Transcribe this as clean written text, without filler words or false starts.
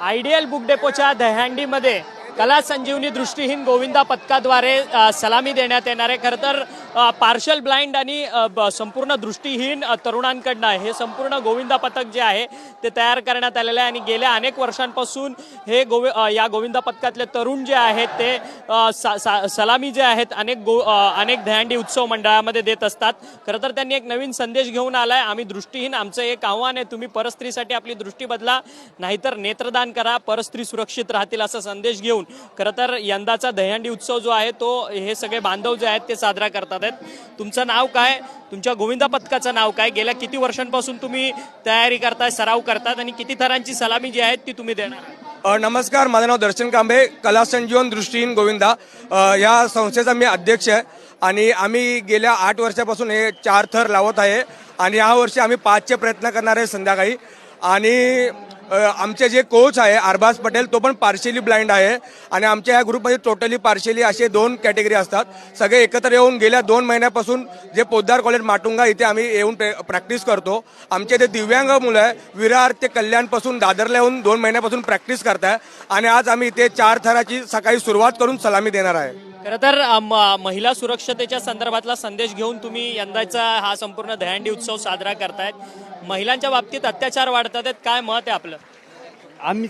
Ideal book डेपोच्या दहीहंडीमध्ये कला संजीवनी दृष्टीहीन गोविंदा पथकाद्वारे सलामी देण्यात येणार आहे। खरं तर पार्शल ब्लाइंड आणि संपूर्ण दृष्टीहीन तरुणांकडनं हे संपूर्ण गोविंदा पथक जे आहे ते तयार करण्यात आलेलं आहे आणि गेल्या अनेक वर्षांपासून हे या गोविंदा पथकातले तरुण जे आहेत ते सलामी जे आहेत अनेक दहीहंडी उत्सव मंडळामध्ये देत असतात। खरं तर त्यांनी एक नवीन संदेश घेऊन आलाय, आम्ही दृष्टीहीन, आमचं एक आव्हान आहे, तुम्ही परस्त्रीसाठी आपली दृष्टी बदला, नाहीतर नेत्रदान करा, परस्त्री सुरक्षित राहतील असा संदेश घेऊन खरं तर यंदाचा दहीहंडी उत्सव जो आहे तो हे सगळे बांधव जे आहेत ते साजरा करतात आहेत। तुमचं नाव काय, तुमच्या गोविंदा पथकाचं नाव काय, गेल्या किती वर्षांपासून तुम्ही तयारी करताय, सराव करतात आणि किती थरांची सलामी जी आहे ती तुम्ही देणार? नमस्कार, माझं नाव दर्शन कांबळे, कला संजीवन दृष्टीहीन गोविंदा या संस्थेचा मी अध्यक्ष आहे आणि आम्ही गेल्या 8 वर्षापासून हे 4 थर लावत आहे आणि या वर्षी आम्ही 5चे प्रयत्न करणार आहे संध्याकाळी। आणि आमचे जे कोच आहे अरबाज पटेल तो पण पार्शियली ब्लाइंड आहे आणि आमच्या या ग्रुपमध्ये टोटली पार्शियली असे 2 कॅटेगरी असतात। सगळे एकत्र येऊन गेल्या 2 महिन्यापासून जे पोद्दार कॉलेज माटुंगा इथे आम्ही येऊन प्रॅक्टिस करतो। आमचे ते दिव्यांग मुलं आहे विरार ते कल्याणपासून दादरला येऊन 2 महिन्यापासून प्रॅक्टिस करताय आणि आज आम्ही इथे 4 थराची सकाळी सुरुवात करून सलामी देणार आहे। खरं तर महिला सुरक्षतेच्या संदर्भातला संदेश घेऊन तुम्ही यंदाचा हा संपूर्ण दहीहंडी उत्सव साजरा करतायत। महिलांच्या बाबतीत अत्याचार वाढतात आहेत, काय मत आहे आपलं? आम्ही